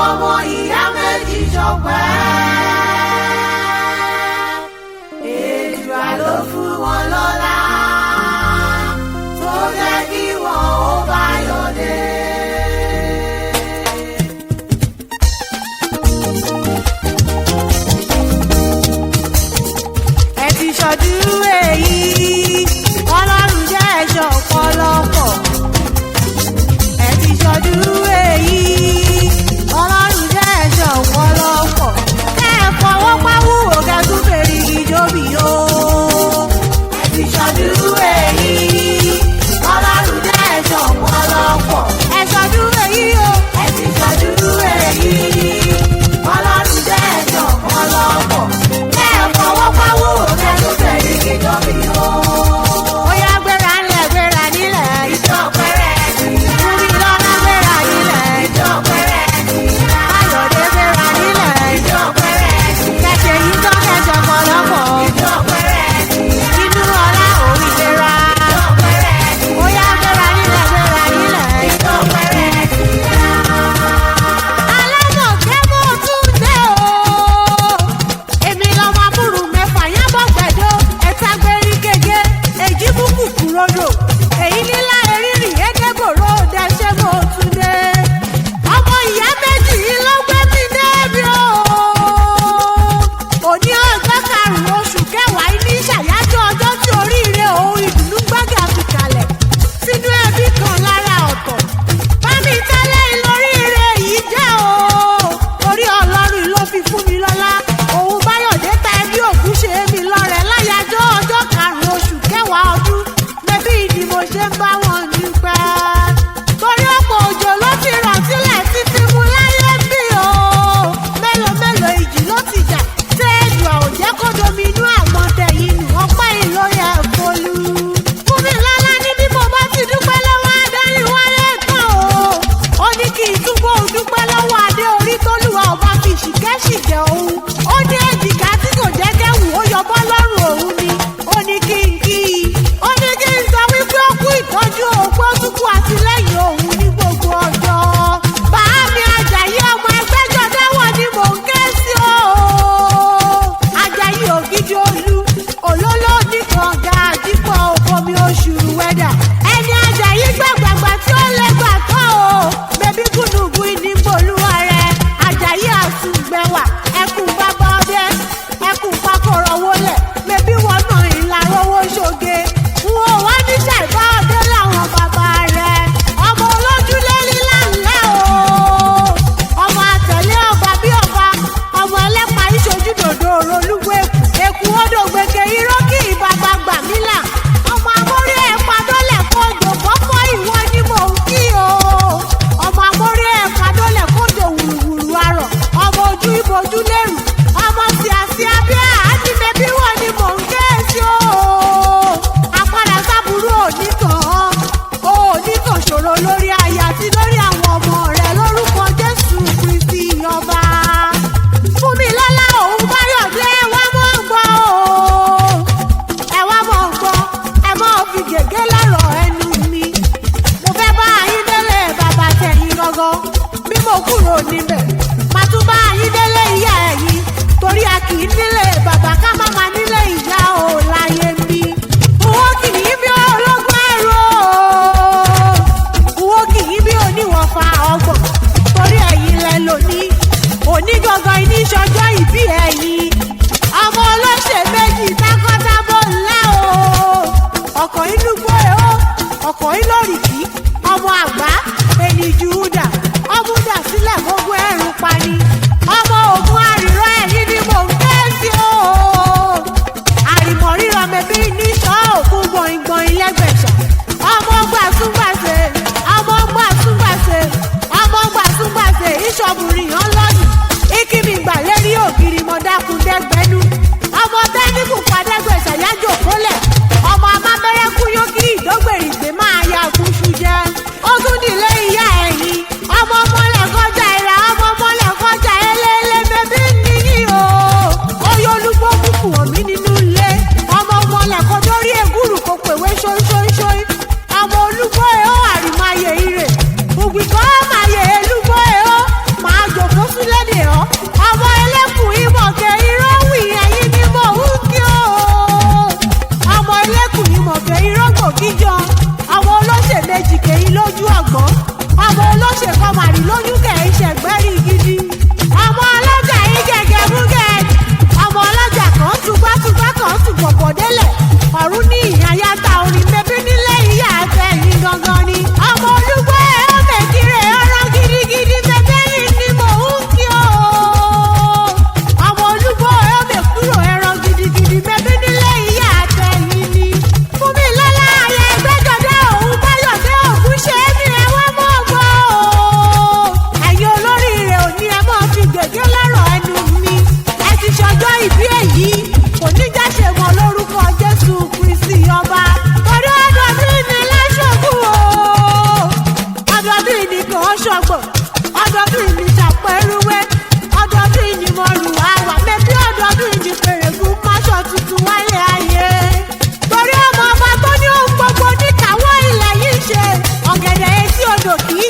ọmọ ìyá méjì ṣọpẹ́. Èdùà ló fún wọn lọ́lá tó jẹ́ kí wọn ó bá yọ̀dé. Ẹ ti ṣọdún èyí Ọlọ́run jẹ́ ẹ̀ṣọ́ ọ̀pọ̀lọpọ̀. Ẹ ti ṣọdún èyí Ọlọ́run jẹ́ ẹ̀ṣọ́ ọ̀pọ̀lọpọ̀. Kẹ́ ẹ fọwọ́ pawú ògá tún fèrè ìjọbì o. Ẹ ti ṣọdún èyí Ọlọ́run jẹ́ ẹ̀ṣọ́ ọ̀pọ̀lọpọ̀. Ẹ ṣọdún èyí o. Ẹ ti ṣọdún èyí Ọlọ́run jẹ́ ẹ̀ṣọ́ ọ̀pọ̀lọpọ̀. Kẹ́ ẹ fọwọ́ pawú ògá tún fèrè ìjọbì o. Ó yá gbéra nílẹ̀ gbéra nílẹ̀ ìjọ pẹ́rẹ́ ni. Fúnmi lọ́lá gbéra nílẹ̀ ìjọ pẹ́rẹ́ ni. Káyọ̀dé gbéra nílẹ̀ ìjọ pẹ́rẹ́ ni. Kẹ̀kẹ́ yìí tán kẹ̀jọ pọ̀lọpọ̀ ìjọ pẹ́rẹ́ ni. Inú ọlá òun ìlera ìjọ pẹ́rẹ́ ni. Ó yá gbéra nílẹ̀ ìjọ pẹ́rẹ́ ni. Alámọ̀kẹ́ mo tún dé o. Èmi lọ́mọ amúrù mẹ́fà yábọ̀ gbẹ̀dọ̀ ẹ̀ta gbérí gègé èjì búkú kúròdò. Èyí nílá erírì ẹ̀ẹ́dẹ́gbòrò dẹ́ṣẹ́ mo tún dé. Ọmọ ìyá méjì yìí ló gbé mi débi o. Òní ọjọ́ karùn-ún oṣù kẹwàá ní ṣàyájọ́ ọjọ́ tí oríire òun ìdùnnú gbọ́gà fi kalẹ̀ sínú ẹbí kan lára ọ̀tọ̀. Bámi tẹ́lẹ̀ ìlóríire yìí jẹ́ o. Orí Ọlọ́run ló fi fún mi lọ́lá. Òun Báyọ̀dé ta ẹbí òkú ṣe é mi lọ́rẹ̀ láyájọ́ ọjọ́ karùn-ún oṣù kẹwàá ọdún. Mẹ́bí ni mo ṣe ń bá wọn dúpẹ́. Torí ọ̀pọ̀ òjò ló ti rọ̀ sílẹ̀ títí mú láyé bí o. Mélòó mélòó ìjì ló ti jà. Téèdù àwòjẹ́ kó domi inú àgbọn tẹ̀yìn nù ọpẹ́ ìlóye ẹ̀fọ́lú. Fún mi lọ́lá ní bí mo bá ti dúpẹ́ lọ́wọ́ Adárí wálé tán o. Ó ní kí n túbọ̀ dúpẹ́ lọ́wọ́ Adé orí tólúwa ọba fi ṣìkẹ́ṣìkẹ́ òun. Ó ní èjìká tí kò jẹ́ kẹ́wù ó yọbọ́ lọ́rùn òun ni. Ó ní kí n kí i. Ó ní kí n sọ wípé ó kú ìtọ́jú òun pé ó tún kú àtìlẹ́yìn òun ní gbogbo ọjọ́. Bàámi Àjàyí ọmọ ẹgbẹ́jọ dáwọ̀ ni mò ń ké sí o. Àjàyí ògidì olú òlóló nìkan ga àdìpọ̀ òbomi oṣù wẹ́dà. Ẹni Àjàyí gbàgbàgbà tí ó lè gbà tán o. Bébí gúnùgún ìdìbòlúwa rẹ̀. Àjàyí àtúgbẹ̀wà ẹkùn bàbá ọdẹ ẹkùn pákọ̀rọ̀ wọlé. Bébí wọn náà ìlà rówó ṣoge. Wọ́n wá ní ṣàìbá ọdẹ láwọn bàbá rẹ̀. Ọmọ olójúlé lílá ńlá o. Ọmọ àtẹ̀lé ọba bí ọba. Ọmọ ẹlẹ́pà ìṣojú dòdò òròlúgbó èkú odò gbèké irọ́ kí ìbàbà gbà mí là. Ọmọ amórí ẹ̀pà dọ́lẹ̀ kọ́ńdò kọ́kọ́ ìwọ ni mò ń kí o. Ọmọ amórí ẹ̀pà dọ́lẹ̀ kọ́ńdò wùrùwùrù arọ̀. Ọmọ ojú ìbojú lérù. Ọmọ síàsíà bí àádì mẹ́bí wọ̀ ni mò ń ké sí o. Àpàdà sábúrú òní kan òní kan ṣòro lórí aya àti lórí àwọn ọmọ rẹ̀ lórúkọ Jésù Kristi ọba. Fún mi lọ́lá òun Báyọ̀dé ẹ wá mọ́ gbọ́ o. Ẹ wá mọ́ gbọ́ ẹ mọ́ fi gègé lọ́rọ̀ ẹnu mi. Mo fẹ́ bá yín délé bàbá tẹ̀yìn gangan. Bí mo kúrò níbẹ̀ màá tún bá yín délé ìyá ẹ̀yìn. Torí a kì í nílé bàbá ká má máa nílé ìyá o láyé mi. Owó kì í bí ológun ẹrú o. Owó kì í bí oníwọ̀fà ọgbọ̀n. Torí ẹ̀yin lẹ lóní. Òní gangan ní ṣọjọ́ ìbí ẹ̀yin. Ọmọ olóṣè méjì tákọ́tábọ̀ ńlá o. Ọkọ̀ inú gbóyè o. Ọkọ̀ ìlórìkì. Ọmọ àgbá ènìjú dà. Ọmúdà sílẹ̀ gbogbo ẹ̀rù pani. Ọmọ ògùn àrìrọ̀ ẹ̀yìn ni mò ń ké sí o. Àrìmọ̀ ríran mẹ́bí ní sọ́ òkú gbọ̀ngbọ̀n ilẹ́gbẹ̀ṣà. Ọmọ gbàsúgbàsè. Ọmọ gbàsúgbàsè. Ọmọ gbàsúgbàsè. Ìṣọ̀bùrìn hàn lọ́nù. Ìkíni gbà lérí ògiri mọ̀ dákúndẹ́gbẹ́nu. Ọmọ tẹ́níkù padẹ́gbẹ̀ṣà yájò kólẹ̀. Ọmọ amábẹ́rẹ́ kú yókì ìdógbèrìgbè máa ya gúúsù jẹ. Ó tún dìlé ìyá ẹ̀yìn. ọ̀gbọ́n ọmọ olóṣèkọ màrí lóyún kẹ̀ ń ṣẹ̀gbẹ́rì gidi ọmọ ọlọ́jà yìí gẹ́gẹ́ búgẹ́ ọmọ ọlọ́jà kan túgbàtúgbà kan túbọ̀bọ̀ délẹ̀ ọ̀run ní ìyáyáta orin bẹbí nílé ìyá àtẹ̀yìn gangan ni ọmọ olúgbó ẹ̀ ó mèkìrè ọ̀rọ̀ gidigidi bẹ́bẹ́rì ni mò ń kí o ọmọ olúgbó ẹ̀ ó mèkúrò ẹran gidigidi bẹ́bí nílé ìyá àtẹ̀yìn ni fún mi lọ́lá ayé gbẹ́jọ́dé òun báyọ̀dé ògún ṣe é ní ẹwọ́n mọ́ gbọ́ o ẹ̀yin olóríire òní ẹ máa fi gègé lọ́rọ̀ ẹnu mi ẹ ti ṣọjọ́ ìbí èyí kò ní jáṣe mọ́ lórúkọ Jésù Kristi ọba torí ọdọọdún ni láṣọkù o ọdọọdún ni kò ṣọgbọ̀n ọdọọdún ni ṣàpẹrúwé ọdọọdún ni mo rù àwà mẹ́bí ọdọọdún ni pèrègùn máṣọ tuntun wálé ayé torí ọmọ ọba tó ní ohun gbogbo níkàwọ́ ilẹ̀ yìí ṣe ọ̀gẹ̀dẹ̀ etí odò kì í